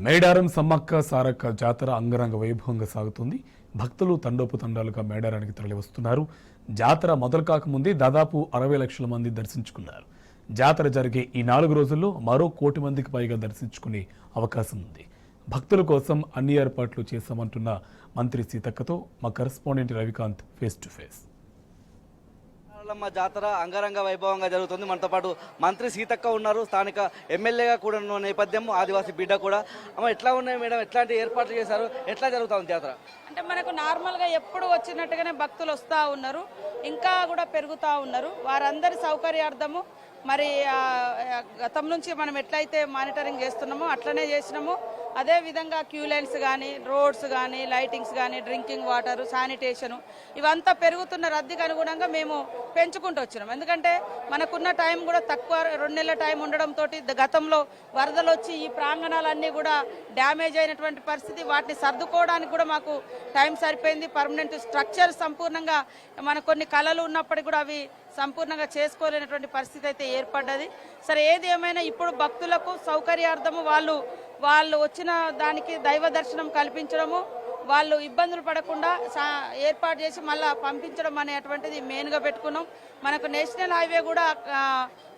మేడారం సమ్మక్క సారక్క జాతర అంగరంగ వైభవంగా సాగుతుంది. భక్తులు తండోపుతండాలుగా మేడారానికి తరలివస్తున్నారు. జాతర మొదలు కాకముందే దాదాపు 60 లక్షల మంది దర్శించుకున్నారు. జాతర జరిగే ఈ 4 రోజుల్లో మరో 1 కోటి మందికి పైగా దర్శించుకునే అవకాశం ఉంది. భక్తుల కోసం అన్ని ఏర్పాట్లు చేశామంటున్న మంత్రి సీతక్కతో మా correspondent Ravikanth face to face. జాతర అంగరంగ వైభవంగా జరుగుతుంది. మనతో పాటు మంత్రి సీతక్క ఉన్నారు. స్థానిక ఎమ్మెల్యేగా కూడా ఉన్న నేపథ్యం, ఆదివాసీ బిడ్డ కూడా. అమ్మ, ఎట్లా ఉన్నాయి మేడం? ఎట్లాంటి ఏర్పాట్లు చేశారు? ఎట్లా జరుగుతుంది జాతర? అంటే మనకు నార్మల్గా ఎప్పుడు వచ్చినట్టుగానే భక్తులు వస్తూ ఉన్నారు, ఇంకా కూడా పెరుగుతూ ఉన్నారు. వారందరి సౌకర్యార్థము మరి గతం నుంచి మనం ఎట్లయితే మానిటరింగ్ చేస్తున్నామో అట్లనే చేసినాము. అదేవిధంగా క్యూ లైన్స్ కానీ, రోడ్స్ కానీ, లైటింగ్స్ కానీ, డ్రింకింగ్ వాటర్, శానిటేషను ఇవంతా పెరుగుతున్న రద్దీకి అనుగుణంగా మేము పెంచుకుంటూ వచ్చినాం. ఎందుకంటే మనకున్న టైం కూడా తక్కువ, 2 నెలల టైం ఉండడంతో గతంలో వరదలు వచ్చి ఈ ప్రాంగణాలన్నీ కూడా డ్యామేజ్ అయినటువంటి పరిస్థితి. వాటిని సర్దుకోవడానికి కూడా మాకు టైం సరిపోయింది. పర్మనెంట్ స్ట్రక్చర్ సంపూర్ణంగా మన కొన్ని కళలు ఉన్నప్పటికీ కూడా అవి సంపూర్ణంగా చేసుకోలేనటువంటి పరిస్థితి అయితే ఏర్పడ్డది. సరే, ఏది ఏమైనా ఇప్పుడు భక్తులకు సౌకర్యార్థము వాళ్ళు వచ్చిన దానికి దైవ దర్శనం కల్పించడము, వాళ్ళు ఇబ్బందులు పడకుండా ఏర్పాటు చేసి మళ్ళీ పంపించడం అనేటువంటిది మెయిన్గా పెట్టుకున్నాం. మనకు నేషనల్ హైవే కూడా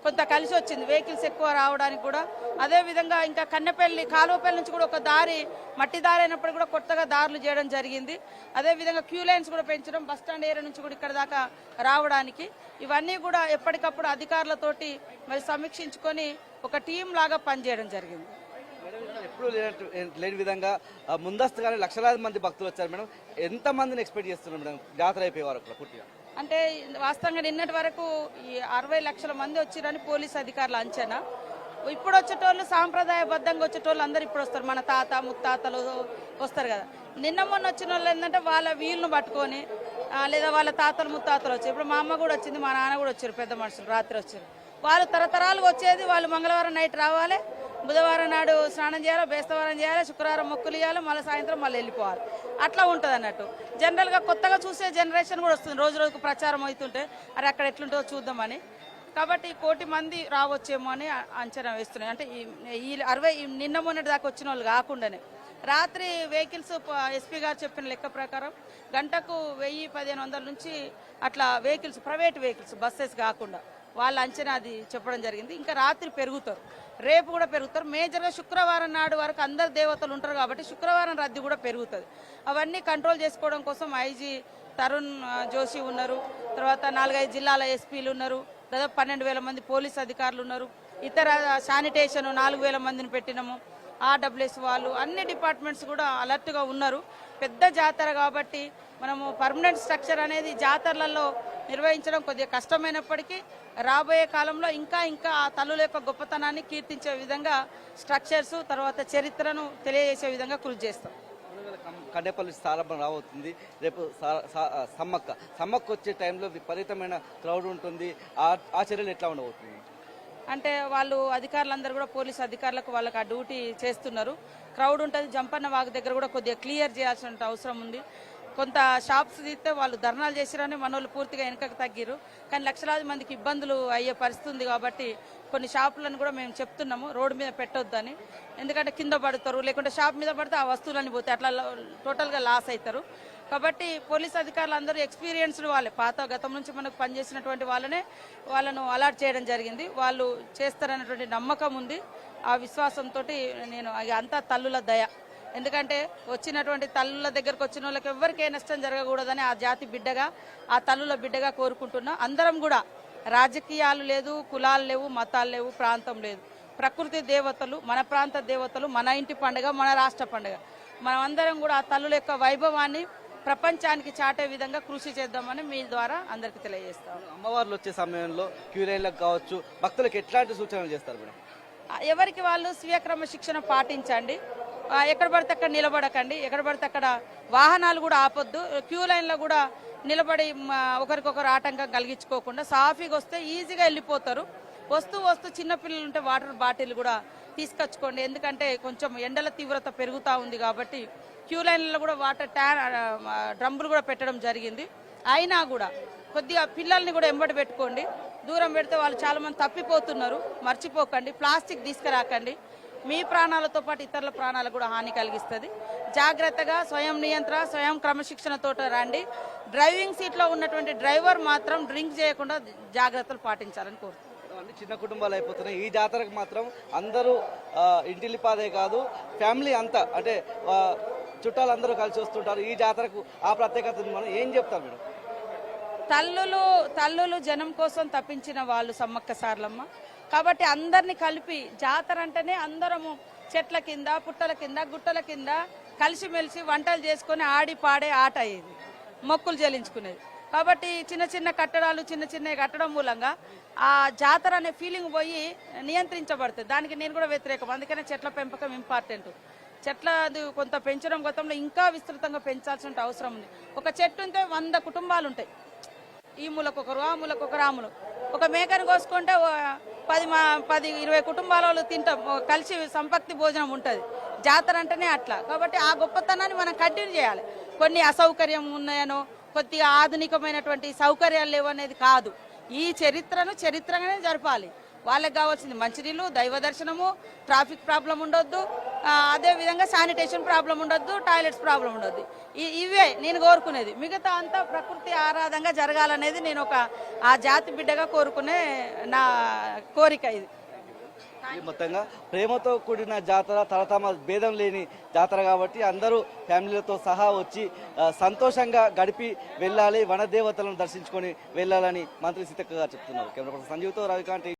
కొంత కలిసి వచ్చింది, వెహికల్స్ ఎక్కువ రావడానికి కూడా. అదేవిధంగా ఇంకా కన్నెపల్లి, కాలువపల్లి నుంచి కూడా ఒక దారి, మట్టి దారి అయినప్పుడు కూడా కొత్తగా దారులు చేయడం జరిగింది. అదేవిధంగా క్యూ లైన్స్ కూడా పెంచడం, బస్టాండ్ ఏరియా నుంచి కూడా ఇక్కడ దాకా రావడానికి. ఇవన్నీ కూడా ఎప్పటికప్పుడు అధికారులతోటి మరి సమీక్షించుకొని ఒక టీం లాగా పనిచేయడం జరిగింది. ఎప్పుడు లేని విధంగా ముందస్తుగానే లక్షలాది మంది భక్తులు వచ్చారు మేడం. ఎంతమందిని ఎక్స్పెక్ట్ చేస్తున్నారు మేడం జాతర అయిపోయే వరకు పూర్తిగా? అంటే వాస్తవంగా నిన్నటి వరకు ఈ 60 లక్షల మంది వచ్చిరని పోలీస్ అధికారుల అంచనా. ఇప్పుడు వచ్చేటోళ్ళు సాంప్రదాయబద్ధంగా వచ్చేటోళ్ళు అందరు ఇప్పుడు వస్తారు. మన తాత ముత్తాతలు వస్తారు కదా. నిన్న మొన్న వచ్చిన వాళ్ళు ఏంటంటే వాళ్ళ వీళ్ళను పట్టుకొని, లేదా వాళ్ళ తాతలు ముత్తాతలు వచ్చారు. ఇప్పుడు మా అమ్మ కూడా వచ్చింది, మా నాన్న కూడా వచ్చారు, పెద్ద మనుషులు రాత్రి వచ్చారు. వాళ్ళు తరతరాలు వచ్చేది. వాళ్ళు మంగళవారం నైట్ రావాలి, బుధవారం నాడు స్నానం చేయాలి, బేస్తవారం చేయాలి, శుక్రవారం మొక్కులు ఇవ్వాలి, మళ్ళీ సాయంత్రం మళ్ళీ వెళ్ళిపోవాలి. అట్లా ఉంటుంది అన్నట్టు. జనరల్గా కొత్తగా చూసే జనరేషన్ కూడా వస్తుంది. రోజు రోజుకు ప్రచారం అవుతుంటే అరే అక్కడ ఎట్లుంటుందో చూద్దామని. కాబట్టి 1 కోటి మంది రావచ్చేమో అని అంచనా వేస్తున్నాయి. అంటే ఈ 60 నిన్న మొన్నటి దాకా వచ్చిన వాళ్ళు కాకుండానే రాత్రి వెహికల్స్ ఎస్పీ గారు చెప్పిన లెక్క ప్రకారం గంటకు 1000-1500 నుంచి అట్లా వెహికల్స్, ప్రైవేట్ వెహికల్స్, బస్సెస్ కాకుండా వాళ్ళ అంచనా అది చెప్పడం జరిగింది. ఇంకా రాత్రి పెరుగుతారు, రేపు కూడా పెరుగుతారు. మేజర్గా శుక్రవారం నాడు వరకు అందరు దేవతలు ఉంటారు కాబట్టి శుక్రవారం రద్దీ కూడా పెరుగుతుంది. అవన్నీ కంట్రోల్ చేసుకోవడం కోసం ఐజీ తరుణ్ జోషి ఉన్నారు, తర్వాత 4-5 జిల్లాల ఎస్పీలు ఉన్నారు, దాదాపు 12,000 మంది పోలీస్ అధికారులు ఉన్నారు. ఇతర శానిటేషన్ 4,000 మందిని పెట్టినాము. ఆర్డబ్ల్యూఎస్ వాళ్ళు, అన్ని డిపార్ట్మెంట్స్ కూడా అలర్ట్గా ఉన్నారు. పెద్ద జాతర కాబట్టి మనము పర్మనెంట్ స్ట్రక్చర్ అనేది జాతరలలో నిర్వహించడం కొద్దిగా కష్టమైనప్పటికీ రాబోయే కాలంలో ఇంకా ఆ తల్లుల యొక్క గొప్పతనాన్ని కీర్తించే విధంగా స్ట్రక్చర్స్, తర్వాత చరిత్రను తెలియజేసే విధంగా కృషి చేస్తాం. కన్నెపల్లి స్థానం రాబోతుంది రేపు. సమ్మక్క వచ్చే టైంలో విపరీతమైన క్రౌడ్ ఉంటుంది. ఆ చర్యలు ఎట్లా ఉండబోతుంది? అంటే వాళ్ళు అధికారులందరూ కూడా పోలీసు అధికారులకు వాళ్ళకి ఆ డ్యూటీ చేస్తున్నారు. క్రౌడ్ ఉంటుంది. జంపన్న వాగు దగ్గర కూడా కొద్దిగా క్లియర్ చేయాల్సిన అవసరం ఉంది. కొంత షాప్స్ తీస్తే వాళ్ళు ధర్నాలు చేసిరని మన వాళ్ళు పూర్తిగా వెనకకు తగ్గిరు. కానీ లక్షలాది మందికి ఇబ్బందులు అయ్యే పరిస్థితి ఉంది కాబట్టి కొన్ని షాపులను కూడా మేము చెప్తున్నాము రోడ్డు మీద పెట్టొద్దని. ఎందుకంటే కింద పడతారు, లేకుంటే షాప్ మీద పడితే ఆ వస్తువులన్నీ పోతాయి, అట్లా టోటల్గా లాస్ అవుతారు. కాబట్టి పోలీస్ అధికారులు అందరూ ఎక్స్పీరియన్స్డ్ వాళ్ళే, పాత గతం నుంచి మనకు పనిచేసినటువంటి వాళ్ళను అలర్ట్ చేయడం జరిగింది. వాళ్ళు చేస్తారనేటువంటి నమ్మకం ఉంది. ఆ విశ్వాసంతో నేను అంతా తల్లుల దయ. ఎందుకంటే వచ్చినటువంటి తల్లుల దగ్గరకు వచ్చిన వాళ్ళకి ఎవరికే నష్టం జరగకూడదని ఆ జాతి బిడ్డగా, ఆ తల్లుల బిడ్డగా కోరుకుంటున్నా. అందరం కూడా రాజకీయాలు లేదు, కులాలు లేవు, మతాలు లేవు, ప్రాంతం లేదు. ప్రకృతి దేవతలు, మన ప్రాంత దేవతలు, మన ఇంటి పండుగ, మన రాష్ట్ర పండుగ. మనమందరం కూడా ఆ తల్లుల యొక్క వైభవాన్ని ప్రపంచానికి చాటే విధంగా కృషి చేద్దామని మీ ద్వారా అందరికి తెలియజేస్తాం. అమ్మవార్లు వచ్చే సమయంలో క్యూ లైన్లకు కావచ్చు, భక్తులకు ఎట్లాంటి సూచనలు చేస్తారు మేడం? ఎవరికి వాళ్ళు స్వీయ క్రమశిక్షణ పాటించండి. ఎక్కడ పడితే అక్కడ నిలబడకండి, ఎక్కడ పడితే అక్కడ వాహనాలు కూడా ఆపొద్దు. క్యూ లైన్లో కూడా నిలబడి ఒకరికొకరు ఆటంకం కలిగించుకోకుండా సాఫీగా వస్తే ఈజీగా వెళ్ళిపోతారు. వస్తూ చిన్నపిల్లలు ఉంటే వాటర్ బాటిల్ కూడా తీసుకొచ్చుకోండి. ఎందుకంటే కొంచెం ఎండల తీవ్రత పెరుగుతూ ఉంది కాబట్టి క్యూ లైన్లలో కూడా వాటర్ డ్రమ్ములు కూడా పెట్టడం జరిగింది. అయినా కూడా కొద్దిగా పిల్లల్ని కూడా ఎంబడి పెట్టుకోండి. దూరం పెడితే వాళ్ళు చాలా మంది తప్పిపోతున్నారు, మర్చిపోకండి. ప్లాస్టిక్ తీసుకురాకండి. మీ ప్రాణాలతో పాటు ఇతరుల ప్రాణాలకు కూడా హాని కలిగిస్తుంది. జాగ్రత్తగా స్వయం నియంత్రణ, స్వయం క్రమశిక్షణతో రండి. డ్రైవింగ్ సీట్లో ఉన్నటువంటి డ్రైవర్ మాత్రం డ్రింక్ చేయకుండా జాగ్రత్తలు పాటించాలని కోరుతున్నాను. అన్ని చిన్న కుటుంబాలు అయిపోతున్నాయి. ఈ జాతరకు మాత్రం అందరూ ఇంటిల్లిపాదే కాదు, ఫ్యామిలీ అంతా అంటే చుట్టాలందరూ కలిసి వస్తుంటారు. ఈ జాతరకు ఆ ప్రత్యేకత మనం ఏం చెప్తారు మేడం? తల్లులు జనం కోసం తప్పించిన వాళ్ళు సమ్మక్క సార్లమ్మ. కాబట్టి అందరినీ కలిపి జాతర అంటేనే అందరము చెట్ల కింద, పుట్టల కింద, గుట్టల కింద కలిసిమెలిసి వంటలు చేసుకొని ఆడి పాడే ఆట ఇది, మొక్కులు చెల్లించుకునేది. కాబట్టి చిన్న చిన్న కట్టడాలు చిన్నవి కట్టడం మూలంగా ఆ జాతర అనే ఫీలింగ్ పోయి నియంత్రించబడుతుంది. దానికి నేను కూడా వ్యతిరేకం. అందుకనే చెట్ల పెంపకం ఇంపార్టెంట్. చెట్ల కొంత పెంచడం గతంలో ఇంకా విస్తృతంగా పెంచాల్సిన అవసరం ఉంది. ఒక చెట్టు ఉంటే 100 కుటుంబాలు ఉంటాయి. ఈ మూలకొకరు, ఆ మూలకొకరు, ఆ మూల ఒక మేకను కోసుకుంటే 10-20 కుటుంబాల వాళ్ళు తింటాం, కలిసి సంపక్తి భోజనం ఉంటుంది. జాతర అంటేనే అట్లా. కాబట్టి ఆ గొప్పతనాన్ని మనం కంటిన్యూ చేయాలి. కొన్ని అసౌకర్యం ఉన్నాయనో, కొద్దిగా ఆధునికమైనటువంటి సౌకర్యాలు లేవనేది కాదు. ఈ చరిత్రగానే జరపాలి. వాళ్ళకి కావాల్సింది మంచినీళ్ళు, దైవ దర్శనము, ట్రాఫిక్ ప్రాబ్లం ఉండొద్దు, అదేవిధంగా శానిటేషన్ ప్రాబ్లం ఉండొద్దు, టాయిలెట్స్ ప్రాబ్లం ఉండొద్దు. ఇవే నేను కోరుకునేది. మిగతా అంతా ప్రకృతి ఆరాధంగా జరగాలనేది నేను ఆ జాతి బిడ్డగా కోరుకునే నా కోరిక ఇది. మొత్తంగా ప్రేమతో కూడిన జాతర, తరతమ భేదం లేని జాతర కాబట్టి అందరూ ఫ్యామిలీలతో సహా వచ్చి సంతోషంగా గడిపి వెళ్ళాలి, వనదేవతలను దర్శించుకొని వెళ్ళాలని మంత్రి సీతక్క గారు చెప్తున్నారు. కెమెరా పర్సన్ సంజీవ్తో రవికాంత్.